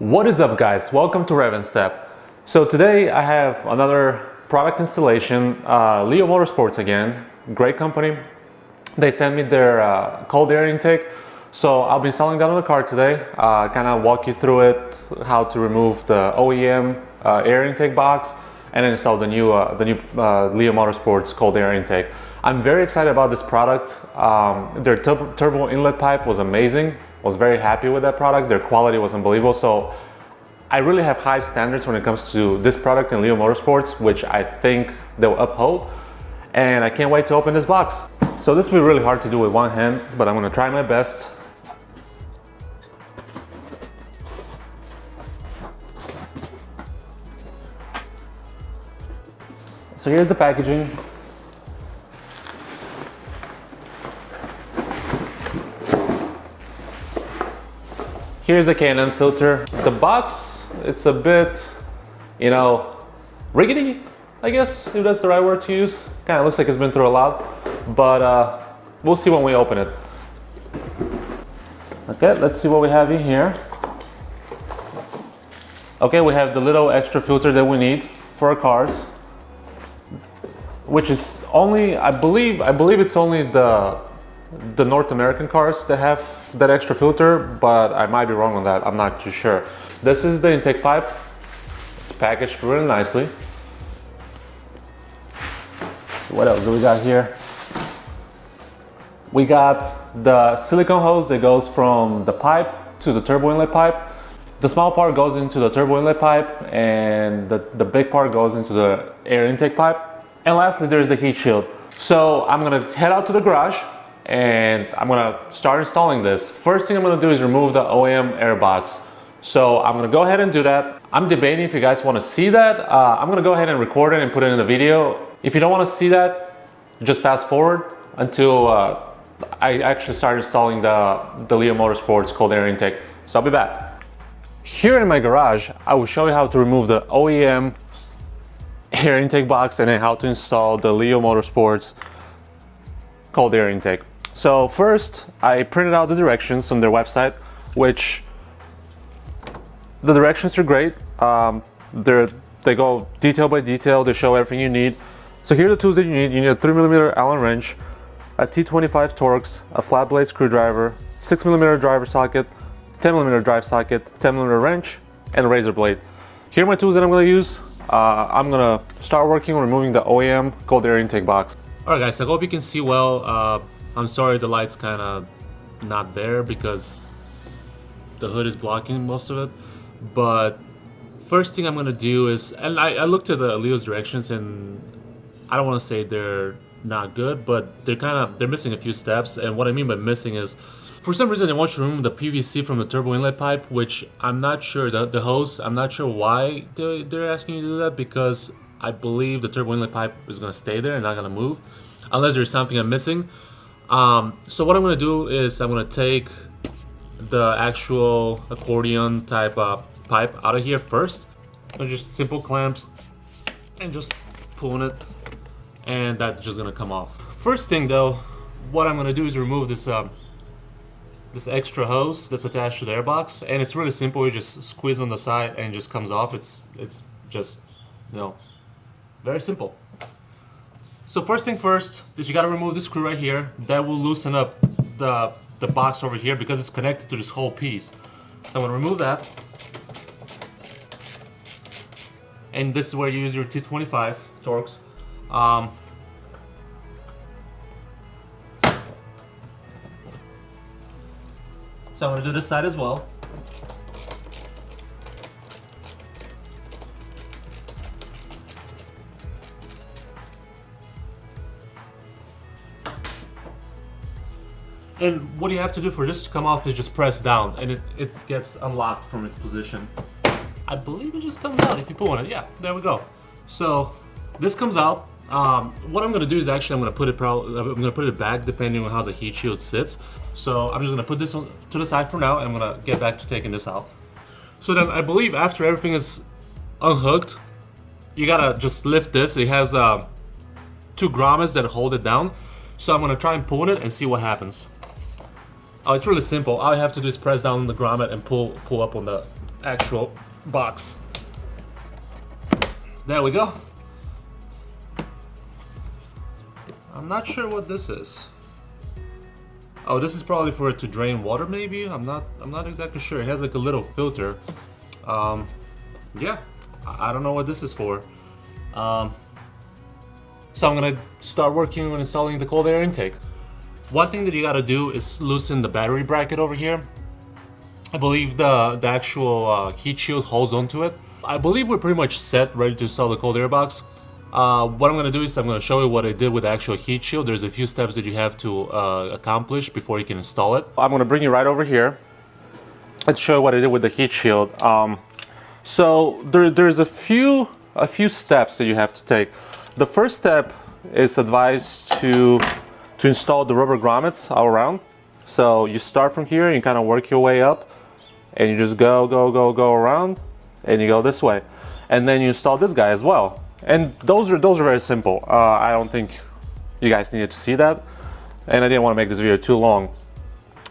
What is up, guys? Welcome to Rev and Step. So today I have another product installation, Leyo Motorsports again, great company. They sent me their cold air intake, so I'll be installing that on the car today, kind of walk you through it, how to remove the OEM air intake box and then install the new Leyo Motorsports cold air intake. I'm very excited about this product. Their turbo inlet pipe was amazing. Was very happy with that product. Their quality was unbelievable. So I really have high standards when it comes to this product in Leyo Motorsports, which I think they'll uphold. And I can't wait to open this box. So this will be really hard to do with one hand, but I'm gonna try my best. So here's the packaging. Here's the Canon filter. The box, it's a bit, you know, rickety, I guess, if that's the right word to use. Kind of looks like it's been through a lot, but we'll see when we open it. Okay, let's see what we have in here. Okay, we have the little extra filter that we need for our cars, which is only, I believe it's only the North American cars that have that extra filter, but I might be wrong on that. I'm not too sure. This is the intake pipe. It's packaged really nicely. What else do we got here? We got the silicone hose that goes from the pipe to the turbo inlet pipe. The small part goes into the turbo inlet pipe and the big part goes into the air intake pipe. And lastly, there's the heat shield. So I'm gonna head out to the garage and I'm gonna start installing this. First thing I'm gonna do is remove the OEM air box. So I'm gonna go ahead and do that. I'm debating if you guys wanna see that. I'm gonna go ahead and record it and put it in the video. If you don't wanna see that, just fast forward until I actually start installing the Leyo Motorsports cold air intake. So I'll be back. Here in my garage, I will show you how to remove the OEM air intake box and then how to install the Leyo Motorsports cold air intake. So first, I printed out the directions on their website, which the directions are great. They go detail by detail. They show everything you need. So here are the tools that you need. You need a 3mm Allen wrench, a T25 Torx, a flat blade screwdriver, 6mm driver socket, 10mm drive socket, 10mm wrench, and a razor blade. Here are my tools that I'm going to use. I'm going to start working on removing the OEM cold air intake box. Alright guys, I hope you can see well. I'm sorry the light's kind of not there because the hood is blocking most of it. But first thing I'm going to do is, and I looked at the Leyo's directions and I don't want to say they're not good, but they're missing a few steps. And what I mean by missing is, for some reason they want you to remove the PVC from the turbo inlet pipe, which I'm not sure, the hose, I'm not sure why they're asking you to do that, because I believe the turbo inlet pipe is going to stay there and not going to move unless there's something I'm missing. So what I'm going to do is I'm going to take the actual accordion type pipe out of here first. So just simple clamps and just pulling it, and that's just going to come off. First thing though, what I'm going to do is remove this this extra hose that's attached to the airbox, and it's really simple. You just squeeze on the side and it just comes off. It's just, you know, very simple. So first thing first is you got to remove this screw right here. That will loosen up the box over here because it's connected to this whole piece. So I'm going to remove that. And this is where you use your T25 Torx. So I'm going to do this side as well. And what you have to do for this to come off is just press down, and it gets unlocked from its position. I believe it just comes out if you pull on it. Yeah, there we go. So this comes out. What I'm going to do is actually I'm going to put it back depending on how the heat shield sits. So I'm just going to put this on to the side for now, and I'm going to get back to taking this out. So then I believe after everything is unhooked, you got to just lift this. It has 2 grommets that hold it down. So I'm going to try and pull it and see what happens. Oh, it's really simple. All I have to do is press down on the grommet and pull up on the actual box. There we go. I'm not sure what this is. Oh, this is probably for it to drain water, maybe. I'm not exactly sure. It has like a little filter. Yeah, I don't know what this is for. So I'm gonna start working on installing the cold air intake. One thing that you gotta do is loosen the battery bracket over here. I believe the actual heat shield holds onto it. I believe we're pretty much set, ready to install the cold air box. What I'm gonna do is I'm gonna show you what I did with the actual heat shield. There's a few steps that you have to accomplish before you can install it. I'm gonna bring you right over here and show you what I did with the heat shield. So there's a few steps that you have to take. The first step is advised to install the rubber grommets all around. So you start from here, you kind of work your way up, and you just go around, and you go this way, and then you install this guy as well. And those are very simple. I don't think you guys needed to see that, and I didn't want to make this video too long.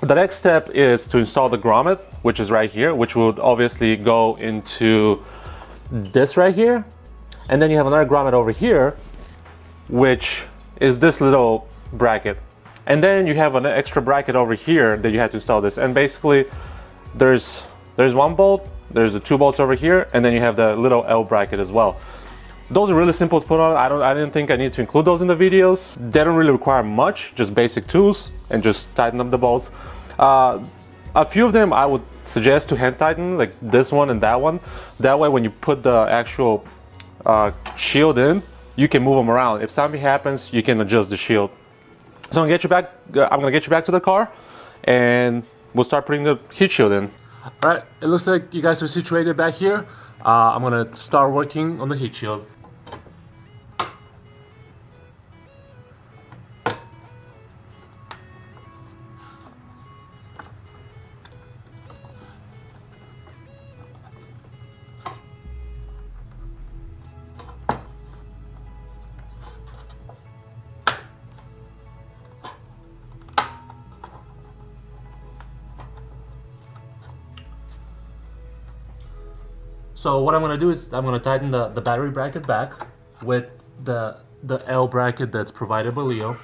The next step is to install the grommet, which is right here, which would obviously go into this right here. And then you have another grommet over here, which is this little bracket. And then you have an extra bracket over here that you have to install this. And basically, there's one bolt, there's the two bolts over here, and then you have the little L bracket as well. Those are really simple to put on. I didn't think I need to include those in the videos. They don't really require much, just basic tools and just tighten up the bolts. A few of them I would suggest to hand tighten, like this one and that one. That way when you put the actual shield in, you can move them around. If something happens, you can adjust the shield. So I'm gonna get you back to the car, and we'll start putting the heat shield in. All right, it looks like you guys are situated back here. I'm gonna start working on the heat shield. So what I'm gonna do is I'm gonna tighten the battery bracket back with the L bracket that's provided by Leyo.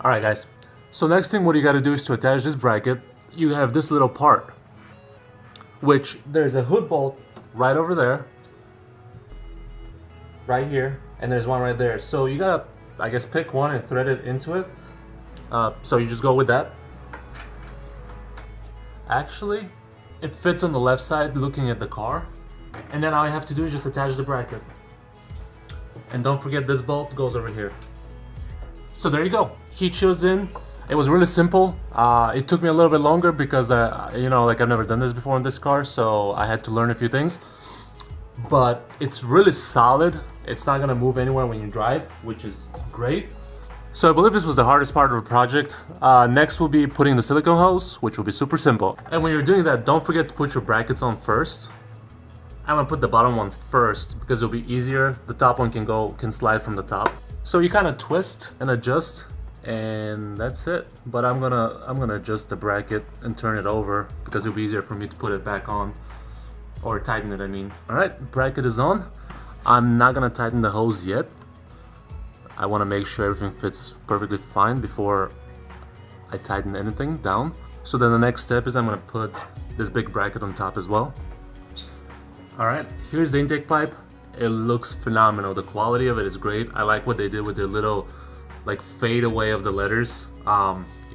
Alright guys, so next thing what you gotta do is to attach this bracket. You have this little part, which there's a hood bolt right over there, right here, and there's one right there. So you gotta, I guess, pick one and thread it into it. So you just go with that. Actually, it fits on the left side looking at the car. And then all I have to do is just attach the bracket. And don't forget this bolt goes over here. So there you go, heat shield's in. It was really simple. It took me a little bit longer because you know, like I've never done this before in this car, so I had to learn a few things. But it's really solid. It's not gonna move anywhere when you drive, which is great. So I believe this was the hardest part of the project. Next will be putting the silicone hose, which will be super simple. And when you're doing that, don't forget to put your brackets on first. I'm gonna put the bottom one first because it'll be easier. The top one can slide from the top. So you kind of twist and adjust, and that's it. But I'm gonna adjust the bracket and turn it over because it'll be easier for me to put it back on, or tighten it, I mean. All right, bracket is on. I'm not gonna tighten the hose yet. I wanna make sure everything fits perfectly fine before I tighten anything down. So then the next step is I'm gonna put this big bracket on top as well. All right, here's the intake pipe. It looks phenomenal. The quality of it is great. I like what they did with their little like fade away of the letters.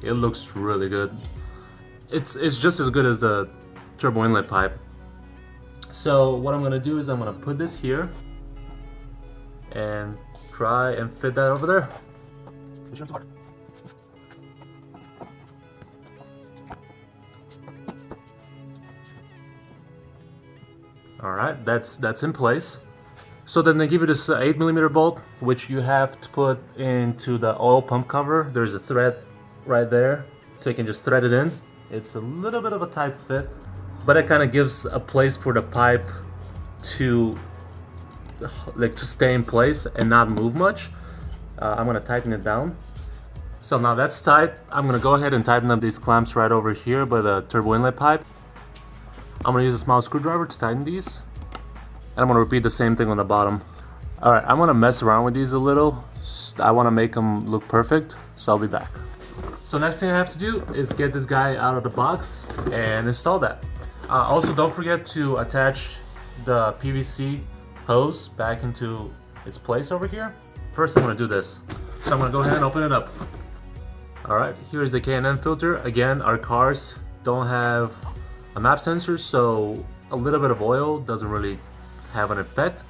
It looks really good. It's just as good as the turbo inlet pipe. So what I'm gonna do is I'm gonna put this here and try and fit that over there. Alright, that's in place. So then they give you this 8mm bolt, which you have to put into the oil pump cover. There's a thread right there, so you can just thread it in. It's a little bit of a tight fit, but it kind of gives a place for the pipe to stay in place and not move much. I'm gonna tighten it down. So now that's tight. I'm gonna go ahead and tighten up these clamps right over here by the turbo inlet pipe. I'm gonna use a small screwdriver to tighten these. And I'm gonna repeat the same thing on the bottom. Alright, I'm gonna mess around with these a little. I wanna make them look perfect, so I'll be back. So next thing I have to do is get this guy out of the box and install that. Also, don't forget to attach the PVC hose back into its place over here. First, I'm gonna do this. So I'm gonna go ahead and open it up. Alright, here's the K&N filter. Again, our cars don't have a map sensor, so a little bit of oil doesn't really have an effect.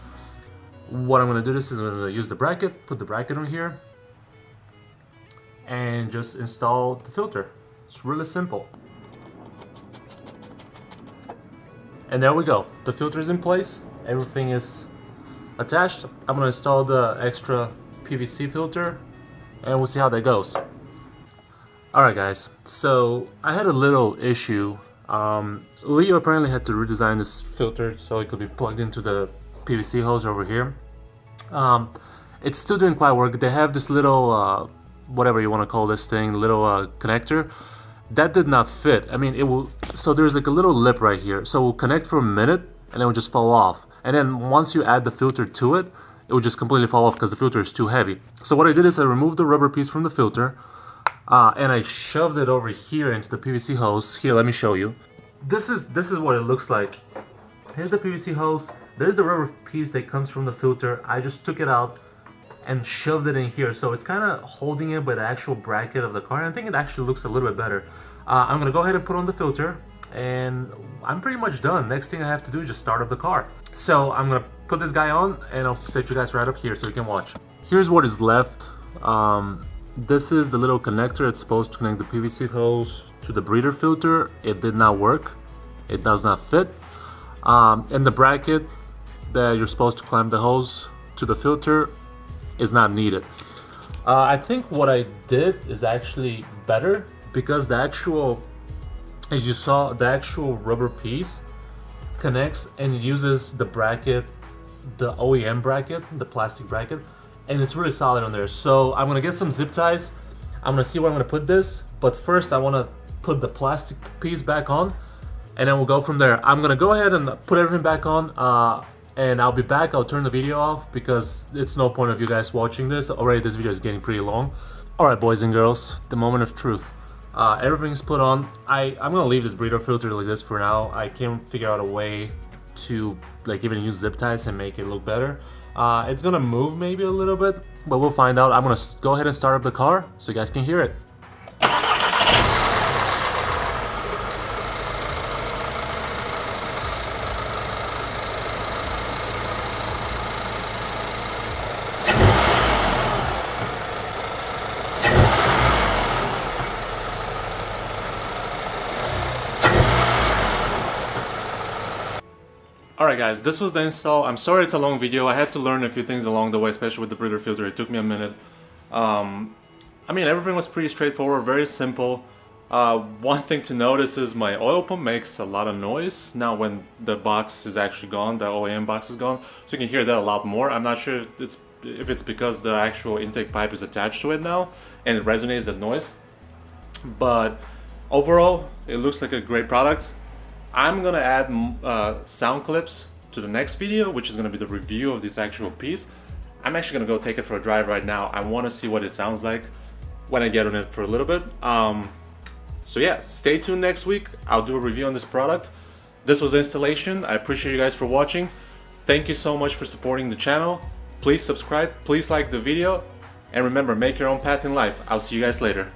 What I'm gonna do is I'm gonna use the bracket, put the bracket on here, and just install the filter. It's really simple. And there we go. The filter is in place. Everything is attached. I'm gonna install the extra PVC filter and we'll see how that goes. Alright guys, so I had a little issue. Leyo apparently had to redesign this filter so it could be plugged into the PVC hose over here. It still didn't quite work. They have this little whatever you want to call this thing, little connector that did not fit. I mean, it will, so there's like a little lip right here, so it will connect for a minute and then it will just fall off, and then once you add the filter to it, it will just completely fall off because the filter is too heavy. So what I did is I removed the rubber piece from the filter and I shoved it over here into the PVC hose. Here, let me show you. This is what it looks like. Here's the PVC hose. There's the rubber piece that comes from the filter. I just took it out and shoved it in here, so it's kind of holding it by the actual bracket of the car, and I think it actually looks a little bit better. I'm gonna go ahead and put on the filter, and I'm pretty much done. Next thing I have to do is just start up the car. So I'm gonna put this guy on, and I'll set you guys right up here so you can watch. Here's what is left. This is the little connector. It's supposed to connect the PVC hose to the breather filter. It did not work. It does not fit. And the bracket that you're supposed to clamp the hose to the filter is not needed. I think what I did is actually better, because the actual, as you saw, the actual rubber piece connects and uses the bracket, the OEM bracket, the plastic bracket, and it's really solid on there. So I'm gonna get some zip ties. I'm gonna see where I'm gonna put this, but first I wanna put the plastic piece back on, and then we'll go from there. I'm gonna go ahead and put everything back on, and I'll be back. I'll turn the video off because it's no point of you guys watching this. Already this video is getting pretty long. Alright boys and girls, the moment of truth. Everything's put on. I'm gonna leave this breather filter like this for now. I can't figure out a way to like even use zip ties and make it look better. It's gonna move maybe a little bit, but we'll find out. I'm gonna go ahead and start up the car so you guys can hear it. Alright guys, this was the install. I'm sorry it's a long video. I had to learn a few things along the way, especially with the breather filter. It took me a minute. I mean, everything was pretty straightforward, very simple. One thing to notice is my oil pump makes a lot of noise now when the box is actually gone, the OEM box is gone. So you can hear that a lot more. I'm not sure if it's because the actual intake pipe is attached to it now and it resonates that noise. But overall, it looks like a great product. I'm gonna add sound clips to the next video, which is gonna be the review of this actual piece. I'm actually gonna go take it for a drive right now. I wanna see what it sounds like when I get on it for a little bit. So yeah, stay tuned next week. I'll do a review on this product. This was the installation. I appreciate you guys for watching. Thank you so much for supporting the channel. Please subscribe, please like the video, and remember, make your own path in life. I'll see you guys later.